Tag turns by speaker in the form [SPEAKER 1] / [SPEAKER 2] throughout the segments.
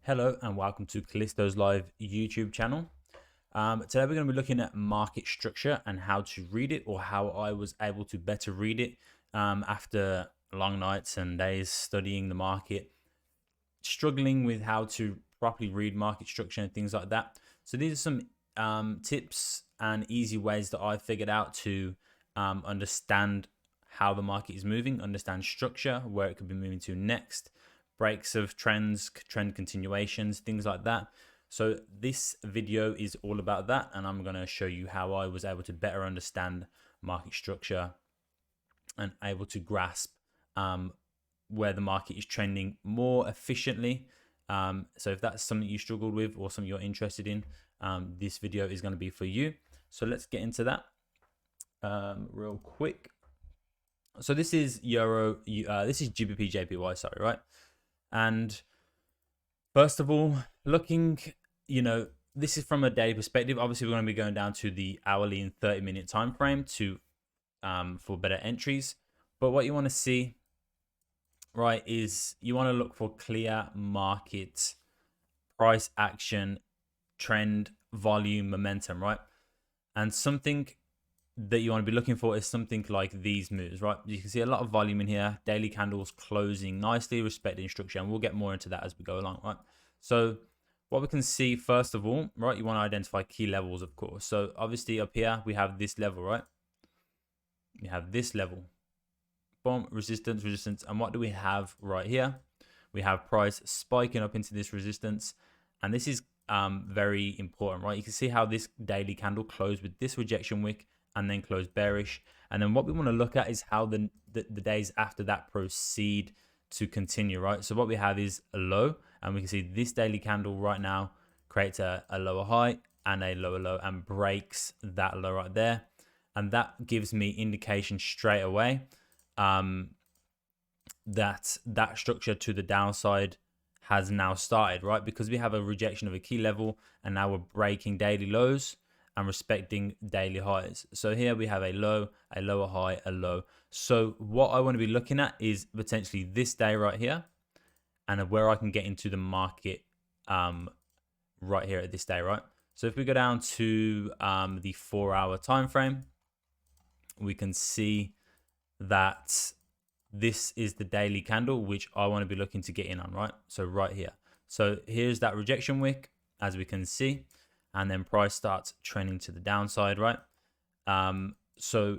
[SPEAKER 1] Hello and welcome to Callisto's live YouTube channel. Today we're going to be looking at market structure and how to read it, or how I was able to better read it after long nights and days studying the market, struggling with how to properly read market structure and things like that. So these are some tips and easy ways that I figured out to understand how the market is moving, understand structure, where it could be moving to next, breaks of trends, trend continuations, things like that. So this video is all about that, and I'm going to show you how I was able to better understand market structure and able to grasp where the market is trending more efficiently. So if that's something you struggled with or something you're interested in, this video is going to be for you. So let's get into that real quick. So this is this is GBPJPY, sorry, right? And first of all, looking, this is from a daily perspective. Obviously, we're going to be going down to the hourly and 30-minute time frame to for better entries. But what you want to see, right, is you want to look for clear market price action, trend, volume, momentum, right? And something that you want to be looking for is something like these moves, right? You can see a lot of volume in here, daily candles closing nicely, respecting structure, and we'll get more into that as we go along, right? So what we can see, first of all, right, you want to identify key levels, of course. So obviously up here, we have this level, right? We have this level, boom, resistance, resistance. And what do we have right here? We have price spiking up into this resistance. And this is very important, right? You can see how this daily candle closed with this rejection wick and then close bearish. And then what we want to look at is how the days after that proceed to continue, right? So what we have is a low, and we can see this daily candle right now creates a lower high and a lower low and breaks that low right there. And that gives me indication straight away that structure to the downside has now started, right? Because we have a rejection of a key level, and now we're breaking daily lows and respecting daily highs. So here we have a low, a lower high, a low. So what I want to be looking at is potentially this day right here, and where I can get into the market right here at this day, right? So if we go down to the 4-hour time frame, we can see that this is the daily candle which I want to be looking to get in on, right? So right here. So here's that rejection wick, as we can see, and then price starts trending to the downside, right? So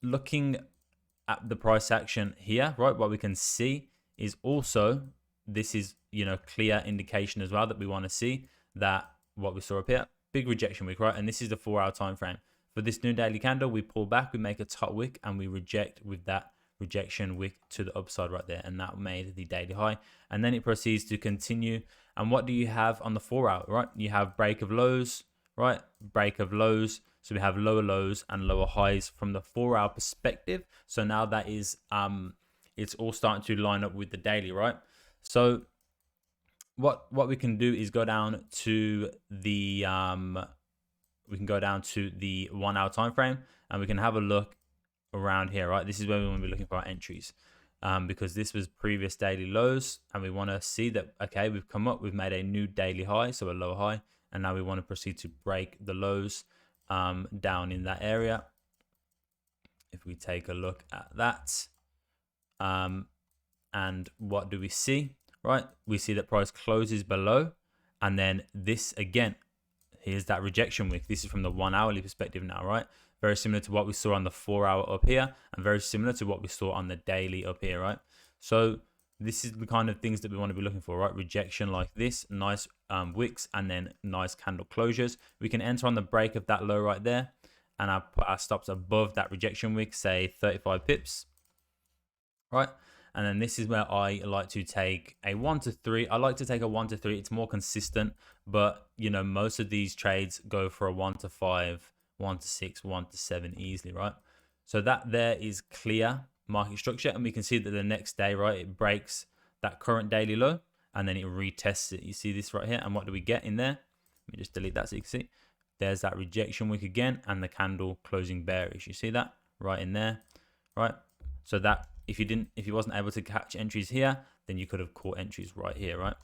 [SPEAKER 1] looking at the price action here, right, what we can see is also, this is, clear indication as well that we want to see that what we saw up here, big rejection wick, right? And this is the 4-hour time frame. For this new daily candle, we pull back, we make a top wick, and we reject with that rejection wick to the upside right there, and that made the daily high. And then it proceeds to continue. And what do you have on the 4-hour, right? You have break of lows, right? Break of lows. So we have lower lows and lower highs from the 4-hour perspective. So now that is it's all starting to line up with the daily, right? So what we can do is go down to the 1-hour time frame, and we can have a look around here, right? This is where we want to be looking for our entries, because this was previous daily lows, and we want to see that, okay, we've come up, we've made a new daily high, so a lower high, and now we want to proceed to break the lows down in that area. If we take a look at that, and what do we see, right? We see that price closes below, and then this again, here's that rejection wick. This is from the 1-hourly perspective now, right? Very similar to what we saw on the 4-hour up here, and very similar to what we saw on the daily up here, right? So this is the kind of things that we want to be looking for, right? Rejection like this, nice wicks, and then nice candle closures. We can enter on the break of that low right there, and I put our stops above that rejection wick, say 35 pips, right? And then this is where I like to take a 1 to 3. I like to take a 1 to 3. It's more consistent, but most of these trades go for a 1 to 5, 1 to 6, 1 to 7 easily, right? So that there is clear market structure, and we can see that the next day, right, it breaks that current daily low, and then it retests it. You see this right here, and what do we get in there? Let me just delete that so you can see. There's that rejection wick again, and the candle closing bearish. You see that right in there, right? So that if you wasn't able to catch entries here, then you could have caught entries right here, right?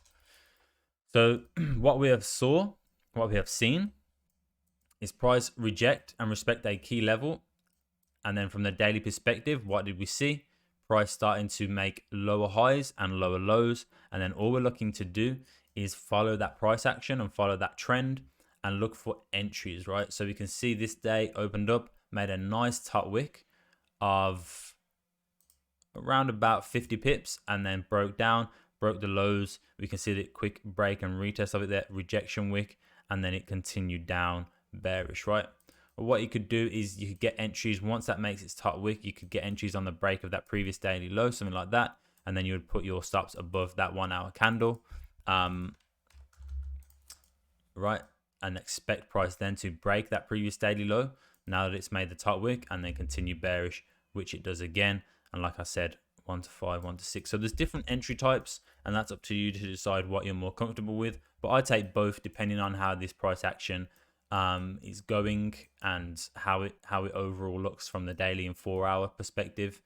[SPEAKER 1] So what we have seen is price reject and respect a key level. And then from the daily perspective, what did we see? Price starting to make lower highs and lower lows. And then all we're looking to do is follow that price action and follow that trend and look for entries, right? So we can see this day opened up, made a nice top wick of around about 50 pips and then broke down, broke the lows. We can see the quick break and retest of it there, rejection wick, and then it continued down bearish, right? What you could do is you could get entries once that makes its top wick. You could get entries on the break of that previous daily low, something like that, and then you would put your stops above that 1 hour candle, right? And expect price then to break that previous daily low now that it's made the top wick and then continue bearish, which it does again. And like I said, 1 to 5, 1 to 6. So there's different entry types, and that's up to you to decide what you're more comfortable with. But I take both depending on how this price action is going and how it overall looks from the daily and 4 hour perspective.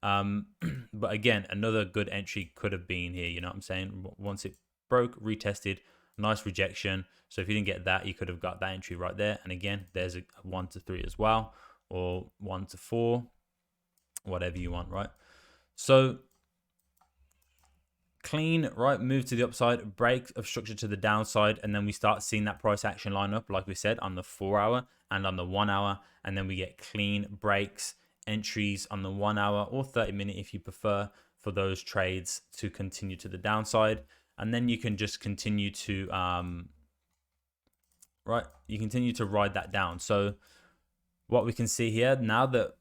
[SPEAKER 1] But again, another good entry could have been here, you know what I'm saying? Once it broke, retested, nice rejection. So if you didn't get that, you could have got that entry right there. And again, there's a 1 to 3 as well, or 1 to 4, whatever you want, right? So clean, right, move to the upside, break of structure to the downside, and then we start seeing that price action line up, like we said, on the 4 hour and on the 1 hour, and then we get clean breaks, entries on the 1 hour or 30-minute if you prefer, for those trades to continue to the downside. And then you can just continue to you continue to ride that down. So what we can see here now, that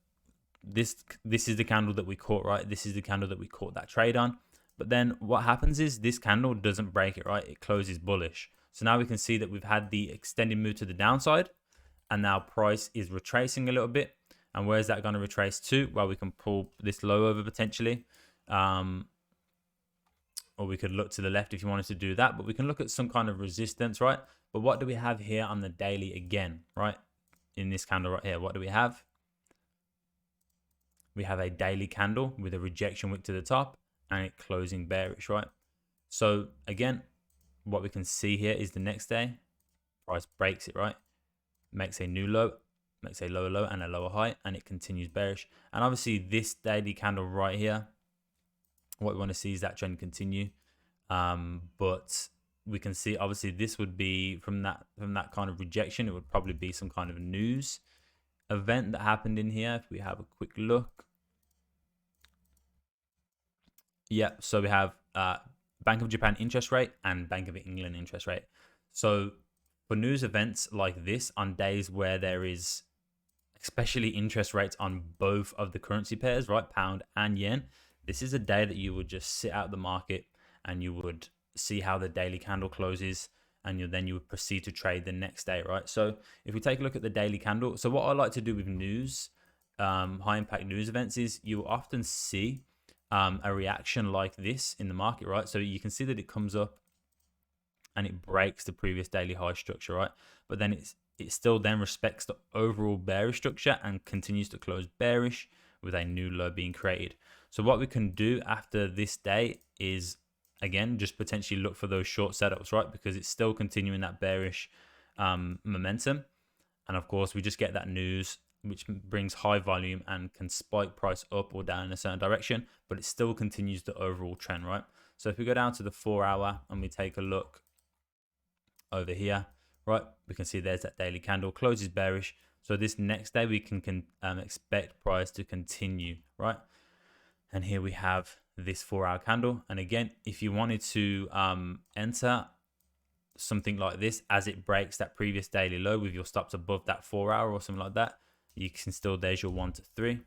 [SPEAKER 1] this is the candle that we caught, right? This is the candle that we caught that trade on. But then what happens is this candle doesn't break it, right? It closes bullish. So now we can see that we've had the extended move to the downside, and now price is retracing a little bit. And where's that going to retrace to? Well, we can pull this low over potentially. Or we could look to the left if you wanted to do that, but we can look at some kind of resistance, right? But what do we have here on the daily again, right? In this candle right here, what do we have? We have a daily candle with a rejection wick to the top and it closing bearish, right? So again, what we can see here is the next day, price breaks it, right? Makes a new low, makes a lower low and a lower high, and it continues bearish. And obviously this daily candle right here, what we want to see is that trend continue. But we can see obviously this would be from that kind of rejection, it would probably be some kind of news event that happened in here. If we have a quick look, yeah, so we have Bank of Japan interest rate and Bank of England interest rate. So for news events like this, on days where there is especially interest rates on both of the currency pairs, right, pound and yen, this is a day that you would just sit out the market and you would see how the daily candle closes, and then you would proceed to trade the next day, right? So if we take a look at the daily candle, so what I like to do with news, high impact news events, is you will often see a reaction like this in the market, right? So you can see that it comes up and it breaks the previous daily high structure, right? But then it still then respects the overall bearish structure and continues to close bearish with a new low being created. So what we can do after this day is, again, just potentially look for those short setups, right? Because it's still continuing that bearish momentum. And of course, we just get that news, which brings high volume and can spike price up or down in a certain direction, but it still continues the overall trend, right? So if we go down to the 4 hour and we take a look over here, right, we can see there's that daily candle, closes bearish. So this next day we can expect price to continue, right? And here we have this 4 hour candle. And again, if you wanted to enter something like this as it breaks that previous daily low with your stops above that 4 hour or something like that, you can still, there's your 1 to 3.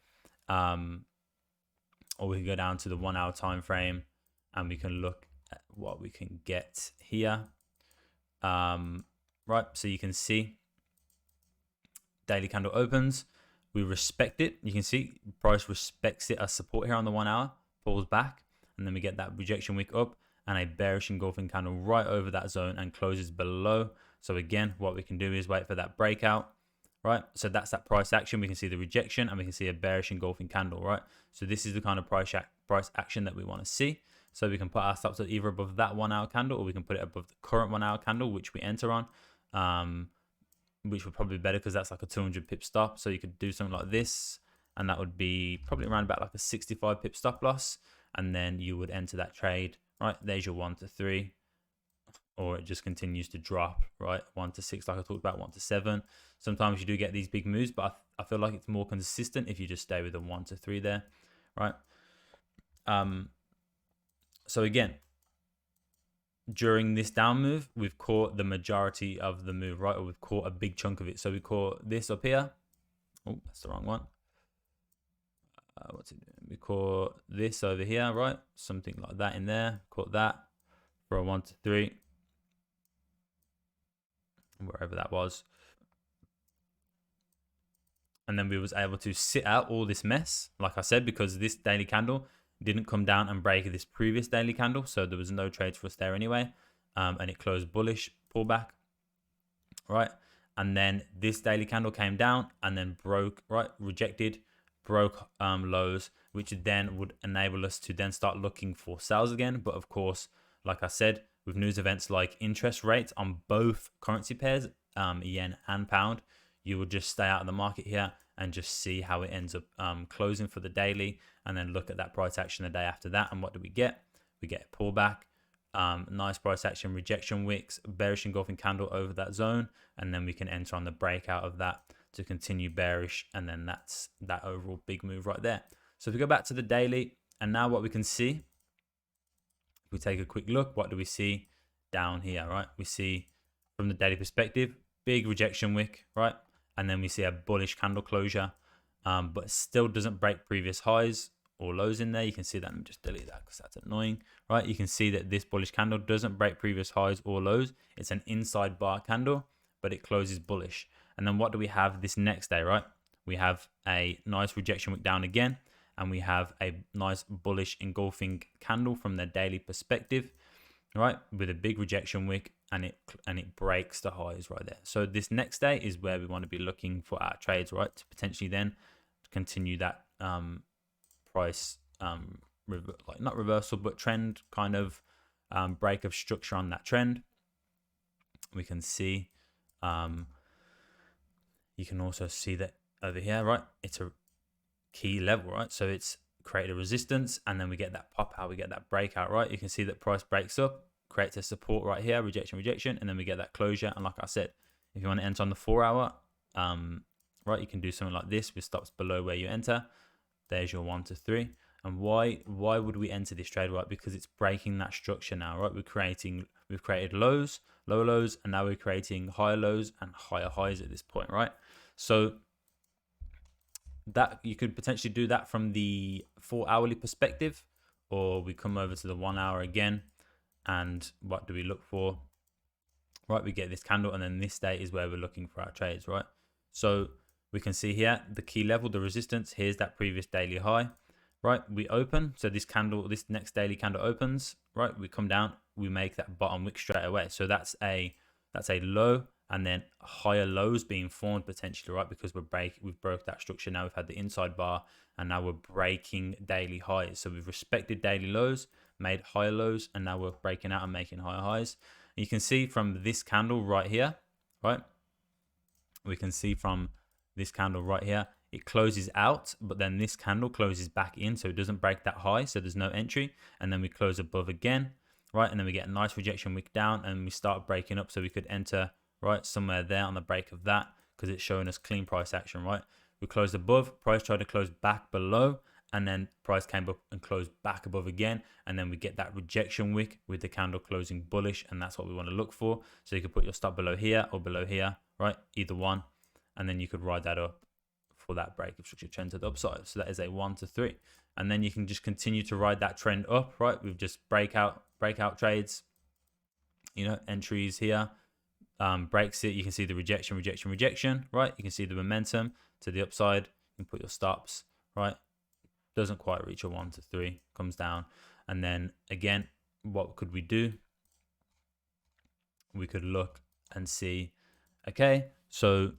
[SPEAKER 1] Or we can go down to the 1 hour time frame and we can look at what we can get here. Right, so you can see daily candle opens, we respect it. You can see price respects it as support here on the 1 hour, pulls back, and then we get that rejection wick up and a bearish engulfing candle right over that zone and closes below. So again, what we can do is wait for that breakout, right? So that's that price action. We can see the rejection and we can see a bearish engulfing candle, right? So this is the kind of price action that we want to see. So we can put our stops either above that 1 hour candle, or we can put it above the current 1 hour candle, which we enter on, which would probably be better because that's like a 200 pip stop. So you could do something like this, and that would be probably around about like a 65 pip stop loss. And then you would enter that trade, right? There's your 1 to 3, or it just continues to drop, right? 1 to 6, like I talked about, 1 to 7. Sometimes you do get these big moves, but I feel like it's more consistent if you just stay with the 1 to 3 there, right? So again, during this down move, we've caught the majority of the move, right? Or we've caught a big chunk of it. So we caught this up here. Oh, that's the wrong one. What's it doing? We caught this over here, right? Something like that in there. Caught that for a 1 to 3, wherever that was. And then we was able to sit out all this mess, like I said, because this daily candle didn't come down and break this previous daily candle. So there was no trades for us there anyway. And it closed bullish pullback, right? And then this daily candle came down and then broke, right? Rejected, broke lows, which then would enable us to then start looking for sales again. But of course, like I said, with news events like interest rates on both currency pairs, yen and pound, you would just stay out of the market here and just see how it ends up closing for the daily, and then look at that price action the day after that. And what do we get? We get a pullback, nice price action, rejection wicks, bearish engulfing candle over that zone, and then we can enter on the breakout of that to continue bearish, and then that's that overall big move right there. So if we go back to the daily, and now what we can see, if we take a quick look, what do we see down here, right? We see from the daily perspective, big rejection wick, right? And then we see a bullish candle closure, but it still doesn't break previous highs or lows in there. You can see that. Let me just delete that because that's annoying, right? You can see that this bullish candle doesn't break previous highs or lows. It's an inside bar candle, but it closes bullish. And then what do we have this next day, right? We have a nice rejection wick down again, and we have a nice bullish engulfing candle from the daily perspective, right? With a big rejection wick, and it breaks the highs right there. So this next day is where we want to be looking for our trades, right? To potentially then continue that price like not reversal, but trend kind of break of structure on that trend. We can see you can also see that over here, right? It's a key level, right? So it's created a resistance, and then we get that pop out, we get that breakout, right? You can see that price breaks up, creates a support right here, rejection, and then we get that closure. And like I said, if you want to enter on the 4 hour, right, you can do something like this with stops below where you enter. There's your 1 to 3. And why would we enter this trade, right? Because it's breaking that structure now, right? We've created lows, lower lows, and now we're creating higher lows and higher highs at this point, right? So that you could potentially do that from the 4 hourly perspective, or we come over to the 1 hour again. And what do we look for? Right, we get this candle, and then this day is where we're looking for our trades, right? So we can see here the key level, the resistance. Here's that previous daily high, right? We open, so this candle, this next daily candle opens, right? We come down, we make that bottom wick straight away. So that's a low, and then higher lows being formed potentially, right? Because we've broke that structure now. We've had the inside bar, and now we're breaking daily highs. So we've respected daily lows, made higher lows, and now we're breaking out and making higher highs. And you can see from this candle right here, right? We can see from this candle right here, it closes out, but then this candle closes back in, so it doesn't break that high, so there's no entry. And then we close above again, right? And then we get a nice rejection wick down, and we start breaking up, so we could enter right somewhere there on the break of that, because it's showing us clean price action, right? We closed above, price tried to close back below, and then price came up and closed back above again, and then we get that rejection wick with the candle closing bullish, and that's what we want to look for. So you could put your stop below here or below here, right? Either one, and then you could ride that up for that break of structure trend to the upside. So that is a 1 to 3, and then you can just continue to ride that trend up, right? We've just breakout trades, you know, entries here, breaks it. You can see the rejection, right? You can see the momentum to the upside. You can put your stops, right? Doesn't quite reach a 1 to 3, comes down. And then again, what could we do? We could look and see, okay, so,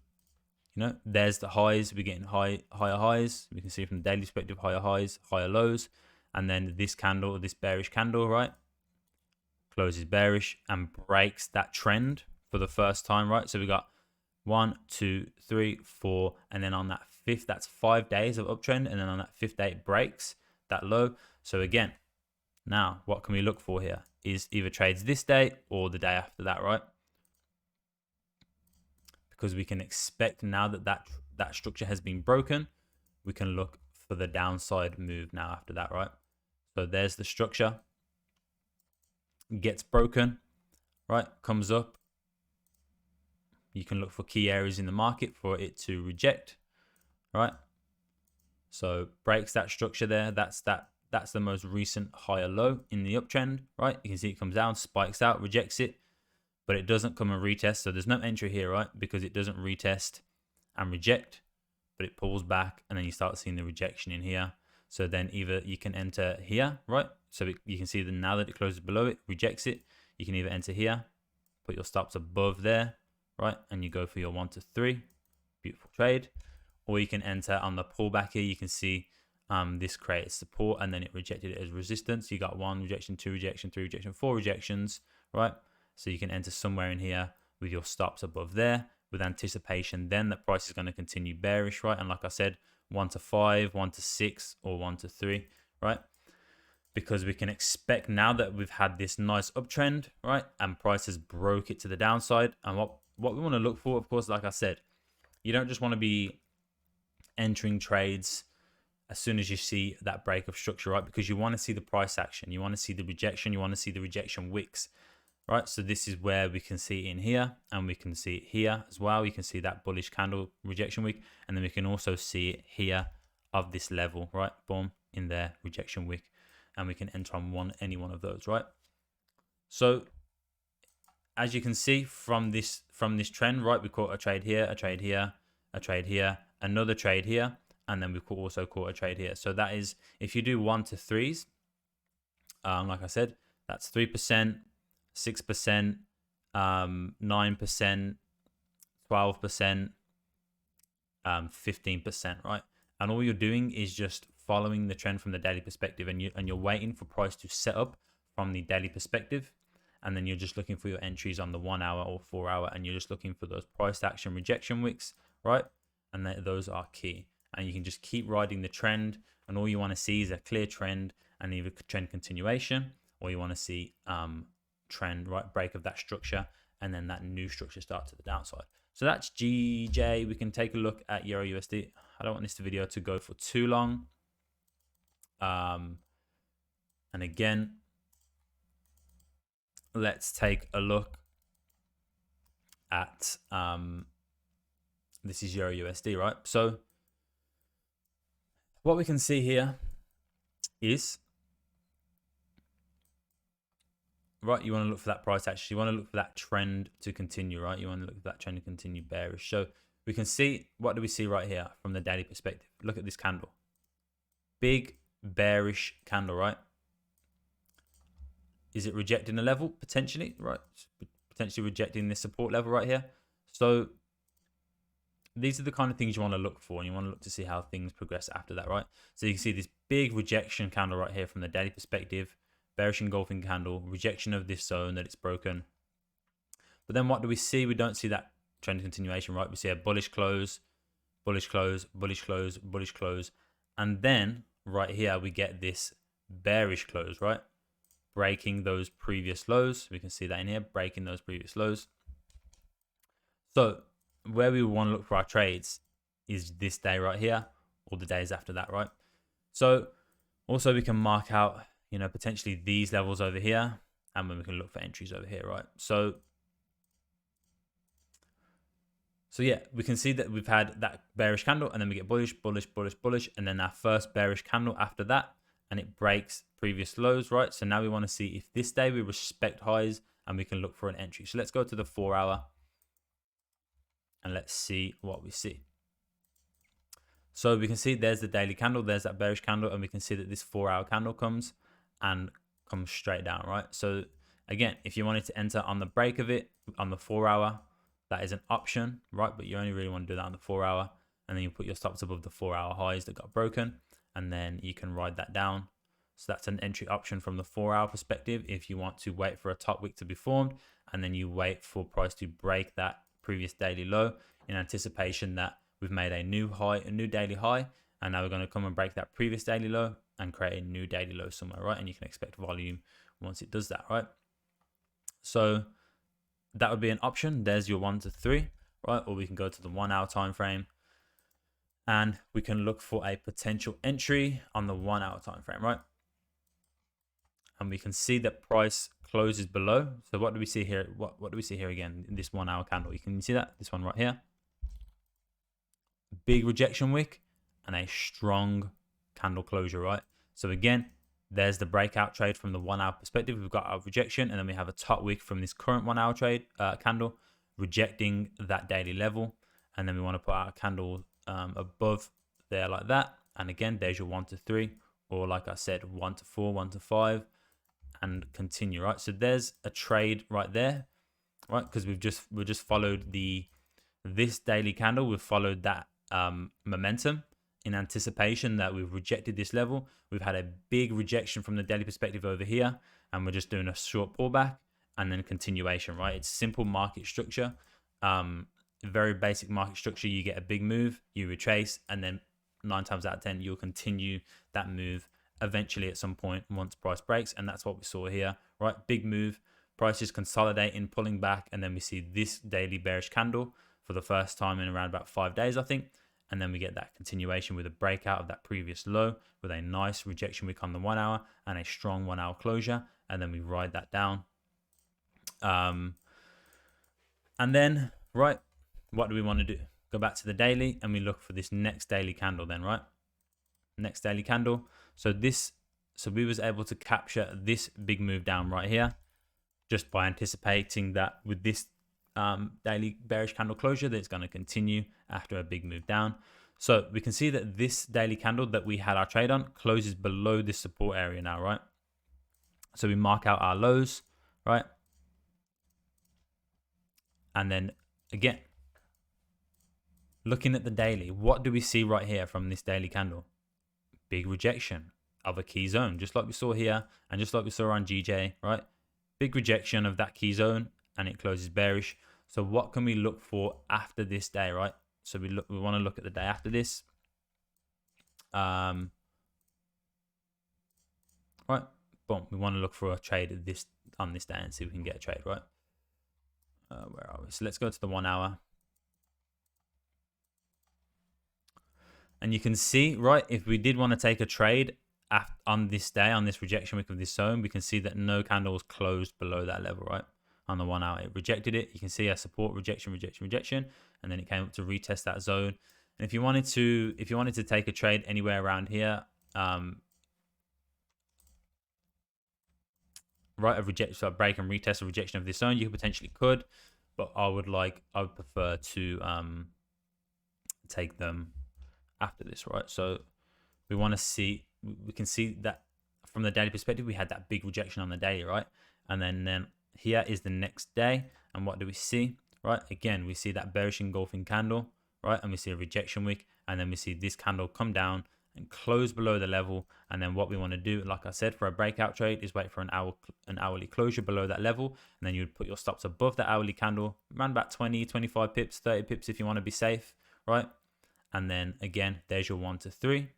[SPEAKER 1] you know, there's the highs. We're getting higher highs. We can see from the daily perspective, higher highs, higher lows. and then this candle, this bearish candle, right, closes bearish and breaks that trend for the first time, right? So we got 1, 2, 3, 4, and then on that fifth, that's 5 days of uptrend, and then on that fifth day it breaks that low. So again, now what can we look for here is either trades this day or the day after that, right? Because we can expect now that that structure has been broken, we can look for the downside move now after that, right? So there's the structure, gets broken, right, comes up. You can look for key areas in the market for it to reject, right? So breaks that structure there. That's the most recent higher low in the uptrend, right? You can see it comes down, spikes out, rejects it, but it doesn't come and retest. So there's no entry here, right? Because it doesn't retest and reject, but it pulls back, and then you start seeing the rejection in here. So then either you can enter here, right? So you can see that now that it closes below it, rejects it. You can either enter here, put your stops above there, right? And you go for your 1 to 3, beautiful trade. Or you can enter on the pullback here. You can see this creates support, and then it rejected it as resistance. You got 1 rejection, 2 rejection, 3 rejection, 4 rejections, right? So you can enter somewhere in here with your stops above there with anticipation then that price is going to continue bearish, right? And like I said, 1 to 5, 1 to 6, or 1 to 3, right? Because we can expect now that we've had this nice uptrend, right? And prices broke it to the downside. And what we want to look for, of course, like I said, you don't just want to be entering trades as soon as you see that break of structure, right? Because you want to see the price action. You want to see the rejection. You want to see the rejection wicks, right? So this is where we can see it in here, and we can see it here as well. You can see that bullish candle rejection wick, and then we can also see it here of this level, right? Boom, in there, rejection wick, and we can enter on any one of those, right? So as you can see from this trend, right, we caught a trade here, a trade here, a trade here, another trade here, and then we also caught a trade here. So that is, if you do 1 to 3s, like I said, that's 3%, 6%, 9%, 12%, 15%, right? And all you're doing is just following the trend from the daily perspective, and you're waiting for price to set up from the daily perspective, and then you're just looking for your entries on the 1 hour or 4 hour, and you're just looking for those price action rejection wicks, right? And those are key, and you can just keep riding the trend, and all you want to see is a clear trend and either trend continuation, or you want to see trend, right, break of that structure, and then that new structure start to the downside. So that's GJ. We can take a look at Euro USD. I don't want this video to go for too long. And again, let's take a look at this is Euro USD, right? So what we can see here is, right, you want to look for that price action. You want to look for that trend to continue, right? You want to look for that trend to continue bearish. So we can see, what do we see right here from the daily perspective? Look at this candle. Big bearish candle, right? Is it rejecting a level? Potentially, right? Potentially rejecting this support level right here. So these are the kind of things you want to look for, and you want to look to see how things progress after that, right? So you can see this big rejection candle right here from the daily perspective, bearish engulfing candle, rejection of this zone that it's broken. But then what do we see? We don't see that trend continuation, right? We see a bullish close, bullish close, bullish close, bullish close. And then right here, we get this bearish close, right? Breaking those previous lows. We can see that in here, breaking those previous lows. So where we want to look for our trades is this day right here, or the days after that, right? So also we can mark out, you know, potentially these levels over here, and then we can look for entries over here, right? So yeah, we can see that we've had that bearish candle, and then we get bullish, bullish, bullish, bullish, and then our first bearish candle after that, and it breaks previous lows, right? So now we want to see if this day we respect highs, and we can look for an entry. So let's go to the 4 hour, and let's see what we see. So we can see there's the daily candle, there's that bearish candle, and we can see that this 4 hour candle comes straight down, right? So again, if you wanted to enter on the break of it on the 4 hour, that is an option, right? But you only really want to do that on the 4 hour, and then you put your stops above the 4 hour highs that got broken, and then you can ride that down. So that's an entry option from the 4-hour perspective. If you want to wait for a top wick to be formed, and then you wait for price to break that previous daily low in anticipation that we've made a new high, a new daily high, and now we're going to come and break that previous daily low and create a new daily low somewhere, right? And you can expect volume once it does that, right? So that would be an option. There's your 1 to 3, right? Or we can go to the 1 hour time frame and we can look for a potential entry on the 1 hour time frame, right? And we can see that price closes below. So what do we see here? What do we see here again in this 1 hour candle? You can see that, this one right here. Big rejection wick and a strong candle closure, right? So again, there's the breakout trade from the 1 hour perspective. We've got our rejection, and then we have a top wick from this current 1 hour trade candle rejecting that daily level. And then we want to put our candle above there like that. And again, there's your 1 to 3, or like I said, 1 to 4, 1 to 5, and continue, right? So there's a trade right there, right? Because we've just followed this daily candle. We've followed that momentum in anticipation that we've rejected this level. We've had a big rejection from the daily perspective over here, and we're just doing a short pullback and then continuation, right? It's simple market structure, very basic market structure. You get a big move, you retrace, and then 9 times out of 10 you'll continue that move eventually at some point once price breaks. And that's what we saw here, right? Big move, price is consolidating, pulling back, and then we see this daily bearish candle for the first time in around about 5 days, I think. And then we get that continuation with a breakout of that previous low with a nice rejection wick on the 1 hour and a strong 1 hour closure. And then we ride that down. And then, right, what do we want to do? Go back to the daily and we look for this next daily candle then, right? Next daily candle. So we was able to capture this big move down right here just by anticipating that with this daily bearish candle closure that it's going to continue after a big move down. So we can see that this daily candle that we had our trade on closes below this support area now, right? So we mark out our lows, right? And then again, looking at the daily, what do we see right here from this daily candle? Big rejection of a key zone, just like we saw here and just like we saw on GJ, right? Big rejection of that key zone and it closes bearish. So what can we look for after this day, right? So we want to look at the day after this. Right, boom. We want to look for a trade on this day and see if we can get a trade, right? Where are we? So let's go to the 1 hour. And you can see, right, if we did want to take a trade on this day, on this rejection wick of this zone, we can see that no candles closed below that level, right? On the 1 hour, it rejected it. You can see a support, rejection, rejection, rejection, and then it came up to retest that zone. And if you wanted to take a trade anywhere around here, right, a rejection, so a break and retest a rejection of this zone, you potentially could, but I would prefer to take them after this, right? So we want to see, we can see that from the daily perspective, we had that big rejection on the daily, right? And then here is the next day, and what do we see, right? Again, we see that bearish engulfing candle, right? And we see a rejection wick, and then we see this candle come down and close below the level. And then what we want to do, like I said, for a breakout trade is wait for an hourly closure below that level, and then you would put your stops above that hourly candle, around about 20, 25 pips, 30 pips if you want to be safe, right? And then again, there's your 1 to 3,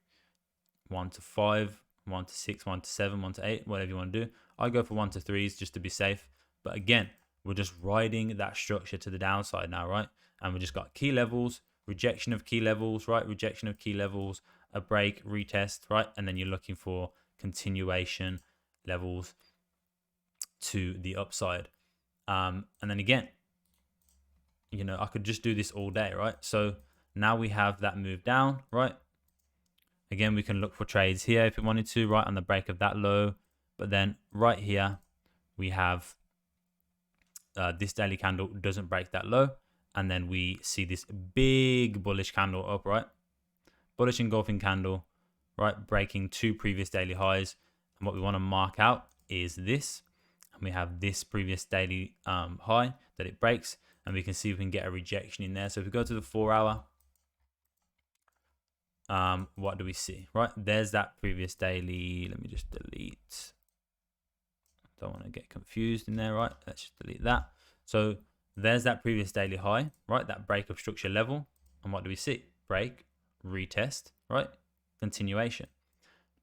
[SPEAKER 1] 1 to 5, 1 to 6, 1 to 7, 1 to 8, whatever you want to do. I go for 1 to 3s just to be safe. But again, we're just riding that structure to the downside now, right? And we just got key levels, rejection of key levels, right? Rejection of key levels, a break, retest, right? And then you're looking for continuation levels to the upside. And then again, you know, I could just do this all day, right? So now we have that move down, right? Again, we can look for trades here if we wanted to, right, on the break of that low. But then right here, we have this daily candle doesn't break that low. And then we see this big bullish candle up, right? Bullish engulfing candle, right? Breaking 2 previous daily highs. And what we want to mark out is this. And we have this previous daily high that it breaks. And we can see we can get a rejection in there. So if we go to the 4 hour, what do we see? Right, there's that previous daily. Let me just delete. Don't want to get confused in there, right? Let's just delete that. So there's that previous daily high, right? That break of structure level. And what do we see? Break, retest, right? Continuation.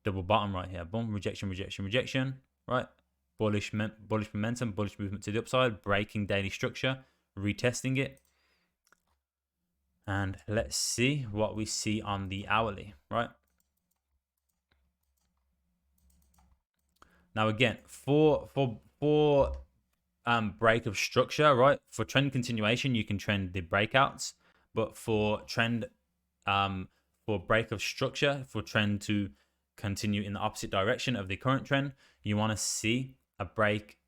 [SPEAKER 1] Double bottom right here. Boom, rejection, rejection, rejection, right? Bullish momentum, bullish movement to the upside, breaking daily structure, retesting it. And let's see what we see on the hourly, right? Now again, for break of structure, right? For trend continuation, you can trend the breakouts, but for trend for break of structure, for trend to continue in the opposite direction of the current trend, you want to see a break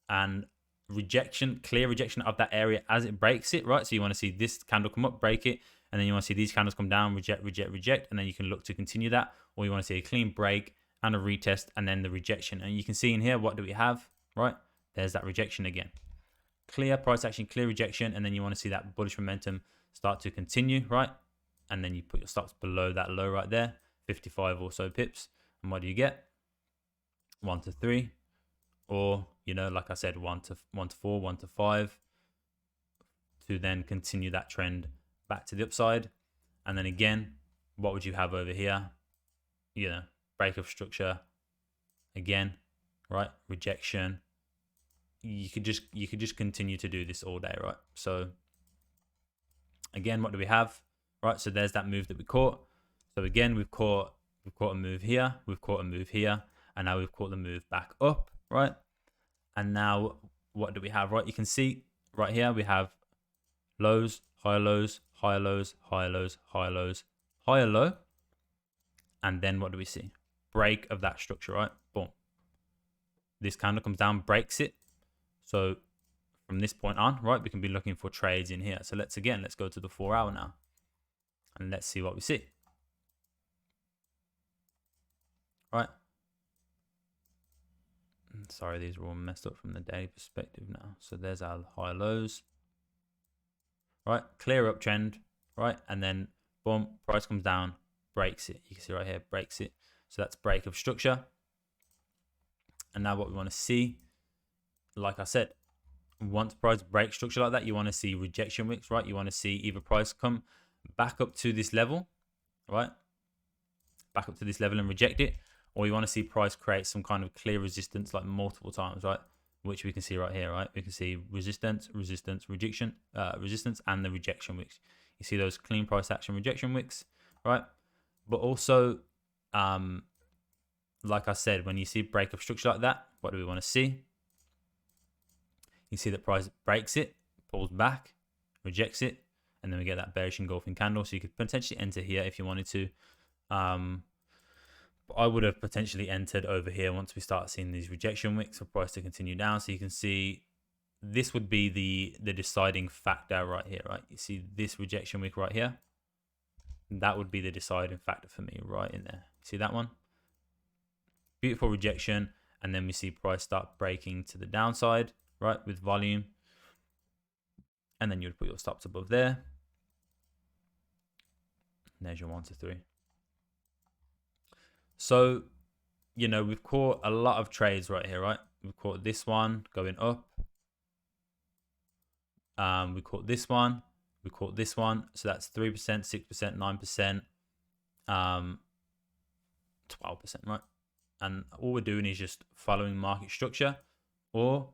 [SPEAKER 1] and rejection, clear rejection of that area as it breaks it, right? So you want to see this candle come up, break it, and then you want to see these candles come down, reject, reject, reject, and then you can look to continue that, or you want to see a clean break and a retest and then the rejection. And you can see in here, what do we have, right? There's that rejection again. Clear price action, clear rejection, and then you want to see that bullish momentum start to continue, right? And then you put your stops below that low right there, 55 or so pips. And what do you get? 1 to 3, or, you know, like I said, 1 to 4, 1 to 5, to then continue that trend back to the upside. And then again, what would you have over here? You know, break of structure again, right? Rejection. You could just continue to do this all day, right? So again, what do we have? Right, so there's that move that we caught. So again, we've caught a move here, we've caught a move here, and now we've caught the move back up, right? And now what do we have, right? You can see right here we have lows, higher lows, higher lows, higher lows, higher lows, higher low. And then what do we see? Break of that structure, right? Boom. This candle comes down, breaks it. So from this point on, right, we can be looking for trades in here. So let's go to the 4 hour now. And let's see what we see. Right. Sorry, these are all messed up from the daily perspective now. So there's our high lows. Right, clear uptrend, right? And then boom, price comes down, breaks it. You can see right here, breaks it. So that's break of structure. And now what we want to see, like I said, once price breaks structure like that, you want to see rejection wicks, right? You want to see either price come back up to this level, right? Back up to this level and reject it, or you want to see price create some kind of clear resistance like multiple times, right? Which we can see right here, right? We can see resistance, resistance, rejection, resistance, and the rejection wicks. You see those clean price action rejection wicks, right? But also, like I said, when you see break of structure like that, what do we want to see? You see that price breaks it, pulls back, rejects it, and then we get that bearish engulfing candle. So you could potentially enter here if you wanted to. But I would have potentially entered over here once we start seeing these rejection wicks for price to continue down. So you can see this would be the deciding factor right here, right? You see this rejection wick right here. That would be the deciding factor for me right in there. See that one? Beautiful rejection. And then we see price start breaking to the downside, right, with volume. And then you would put your stops above there. And there's your 1 to 3. So, you know, we've caught a lot of trades right here, right? We've caught this one going up. We caught this one. We caught this one. So that's 3%, 6%, 9%, 12%, right? And all we're doing is just following market structure, or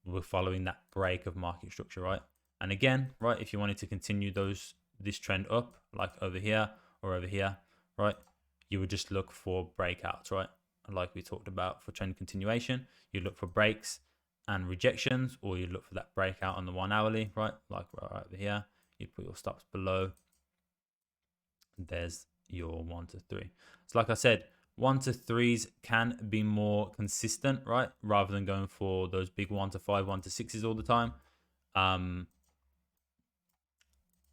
[SPEAKER 1] we're following that break of market structure, right? And again, right, if you wanted to continue this trend up, like over here or over here, right, you would just look for breakouts, right? Like we talked about for trend continuation, you look for breaks and rejections, or you look for that breakout on the 1 hourly, right? Like right over here, you put your stops below. There's your 1 to 3. So like I said, 1 to 3s can be more consistent, right? Rather than going for those big 1 to 5, 1 to 6s all the time.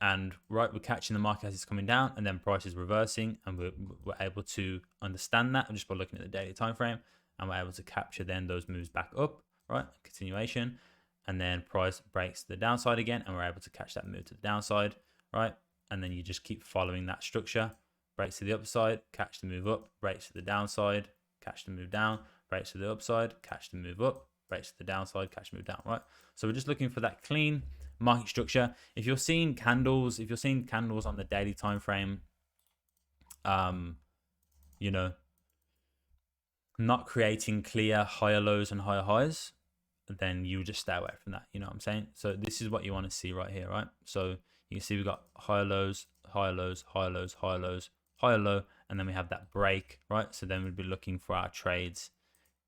[SPEAKER 1] And right, we're catching the market as it's coming down, and then price is reversing, and we're able to understand that just by looking at the daily time frame, and we're able to capture then those moves back up, right? Continuation, and then price breaks to the downside again, and we're able to catch that move to the downside, right? And then you just keep following that structure breaks to the upside, catch the move up, breaks to the downside, catch the move down, breaks to the upside, catch the move up, breaks to the downside, catch the move down, right? So we're just looking for that clean market structure. If you're seeing candles, on the daily time frame, you know, not creating clear higher lows and higher highs, then you just stay away from that. You know what I'm saying? So this is what you want to see right here, right? So you can see we've got higher lows, higher lows, higher lows, higher lows, higher low, and then we have that break, right? So then we'd be looking for our trades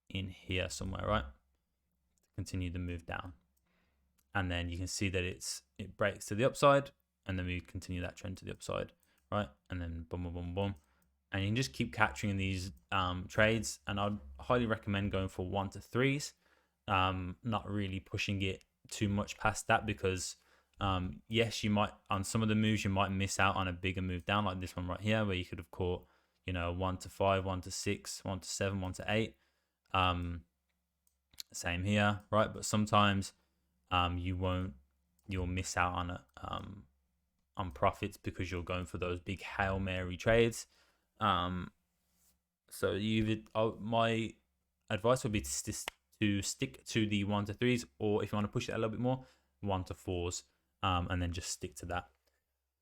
[SPEAKER 1] in here somewhere, right? Continue the move down. And then you can see that it breaks to the upside, and then we continue that trend to the upside, right? And then boom, boom, boom, boom. And you can just keep capturing these trades. And I'd highly recommend going for 1 to 3s, not really pushing it too much past that, because yes, you might, on some of the moves, you might miss out on a bigger move down, like this one right here, where you could have caught, you know, 1 to 5, 1 to 6, 1 to 7, 1 to 8. Same here, right? But sometimes you'll miss out on it, on profits, because you're going for those big Hail Mary trades. So my advice would be to stick to the 1 to 3s, or if you want to push it a little bit more, 1 to 4s, and then just stick to that.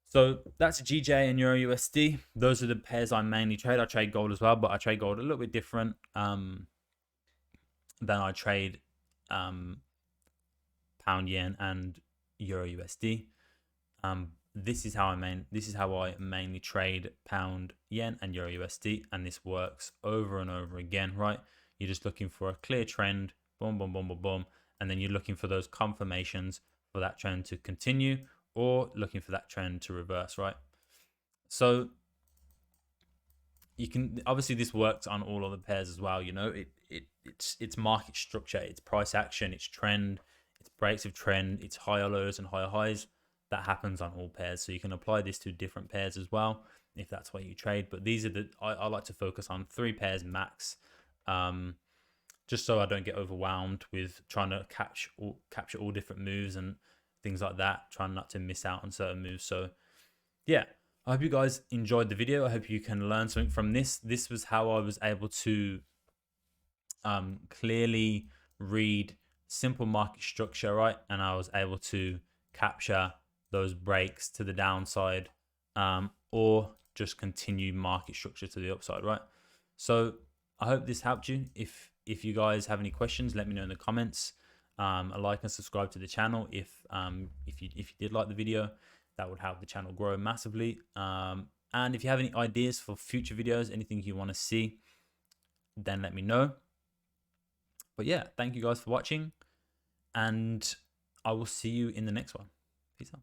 [SPEAKER 1] So that's GJ and Euro USD. Those are the pairs I mainly trade. I trade gold as well, but I trade gold a little bit different than I trade pound yen and Euro USD. This is how I mainly trade pound yen and Euro USD, and this works over and over again, right? You're just looking for a clear trend, boom, boom, boom, boom, boom, and then you're looking for those confirmations for that trend to continue, or looking for that trend to reverse, right? So you can, obviously this works on all of the pairs as well. You know, it's market structure, it's price action, it's trend, it's breaks of trend, it's higher lows and higher highs. That happens on all pairs. So you can apply this to different pairs as well, if that's what you trade. But these are I like to focus on 3 pairs max, just so I don't get overwhelmed with trying to capture all different moves and things like that, trying not to miss out on certain moves. So yeah, I hope you guys enjoyed the video. I hope you can learn something from this. This was how I was able to clearly read simple market structure, right? And I was able to capture those breaks to the downside, or just continue market structure to the upside, right? So I hope this helped you. If you guys have any questions, let me know in the comments. A like and subscribe to the channel if you did like the video. That would help the channel grow massively. And if you have any ideas for future videos, anything you want to see, then let me know. But yeah, thank you guys for watching, and I will see you in the next one. Peace out.